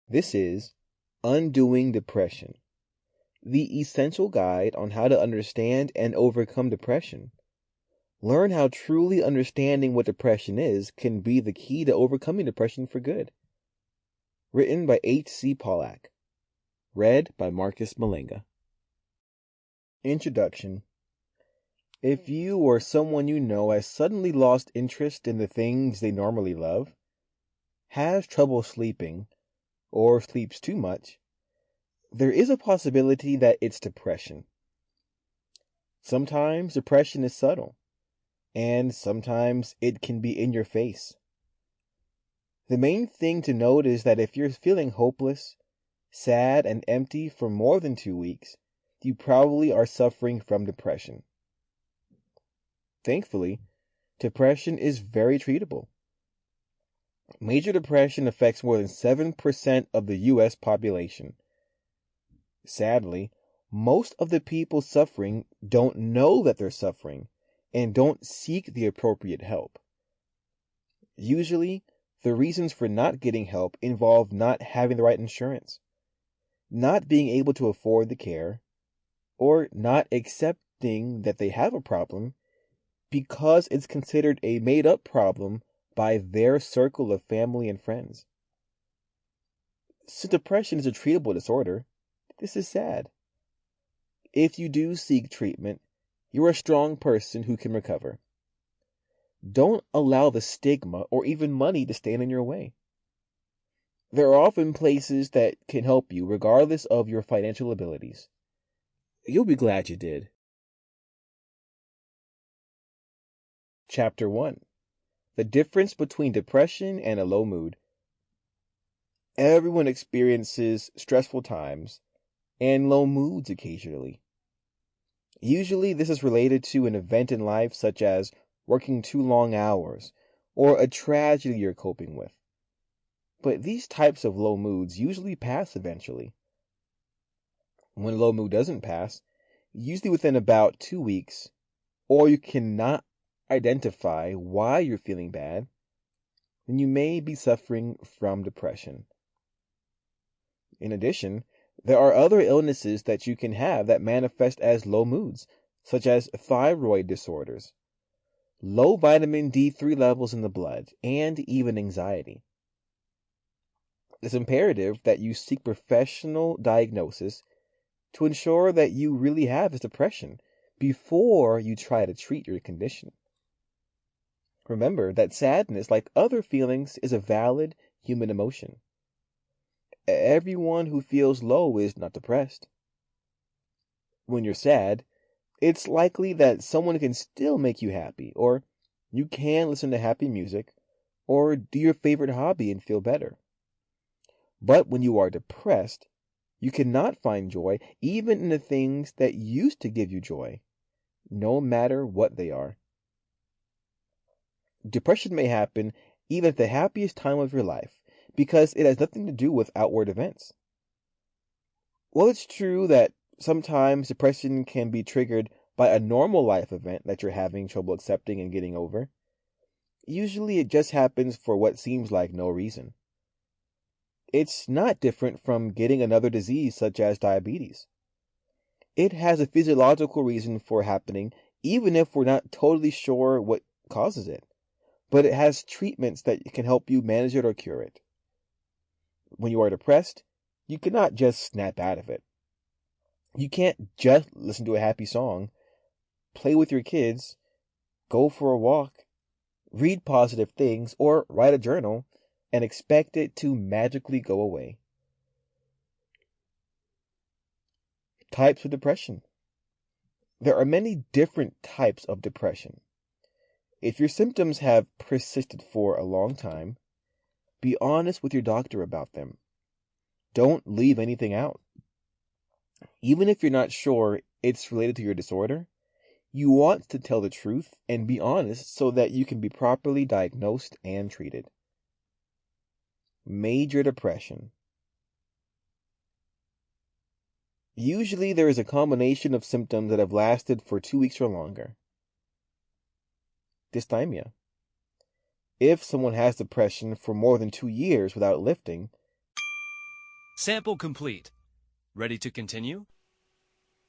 This is Undoing Depression, the essential guide on how to understand and overcome depression. Learn how truly understanding what depression is can be the key to overcoming depression for good. Written by H.C. Pollack. Read by Marcus Mulenga. Introduction. If you or someone you know has suddenly lost interest in the things they normally love, has trouble sleeping, or sleeps too much, there is a possibility that it's depression. Sometimes depression is subtle, and sometimes it can be in your face. The main thing to note is that if you're feeling hopeless, sad, and empty for more than 2 weeks, you probably are suffering from depression. Thankfully, depression is very treatable. Major depression affects more than 7% of the U.S. population. Sadly, most of the people suffering don't know that they're suffering and don't seek the appropriate help. Usually, the reasons for not getting help involve not having the right insurance, not being able to afford the care, or not accepting that they have a problem because it's considered a made-up problem by their circle of family and friends. Since depression is a treatable disorder, this is sad. If you do seek treatment, you're a strong person who can recover. Don't allow the stigma or even money to stand in your way. There are often places that can help you regardless of your financial abilities. You'll be glad you did. Chapter 1. The difference between depression and a low mood. Everyone experiences stressful times and low moods occasionally. Usually this is related to an event in life such as working too long hours or a tragedy you're coping with. But these types of low moods usually pass eventually. When a low mood doesn't pass, usually within about 2 weeks, or you cannot identify why you're feeling bad, then you may be suffering from depression. In addition, there are other illnesses that you can have that manifest as low moods, such as thyroid disorders, low vitamin D3 levels in the blood, and even anxiety. It's imperative that you seek professional diagnosis to ensure that you really have this depression before you try to treat your condition. Remember that sadness, like other feelings, is a valid human emotion. Everyone who feels low is not depressed. When you're sad, it's likely that someone can still make you happy, or you can listen to happy music, or do your favorite hobby and feel better. But when you are depressed, you cannot find joy even in the things that used to give you joy, no matter what they are. Depression may happen even at the happiest time of your life, because it has nothing to do with outward events. While it's true that sometimes depression can be triggered by a normal life event that you're having trouble accepting and getting over, usually it just happens for what seems like no reason. It's not different from getting another disease such as diabetes. It has a physiological reason for happening, even if we're not totally sure what causes it. But it has treatments that can help you manage it or cure it. When you are depressed, you cannot just snap out of it. You can't just listen to a happy song, play with your kids, go for a walk, read positive things, or write a journal and expect it to magically go away. Types of depression. There are many different types of depression. If your symptoms have persisted for a long time, be honest with your doctor about them. Don't leave anything out. Even if you're not sure it's related to your disorder, you want to tell the truth and be honest so that you can be properly diagnosed and treated. Major depression. Usually there is a combination of symptoms that have lasted for 2 weeks or longer. Dysthymia. If someone has depression for more than 2 years without lifting, Sample complete. Ready to continue?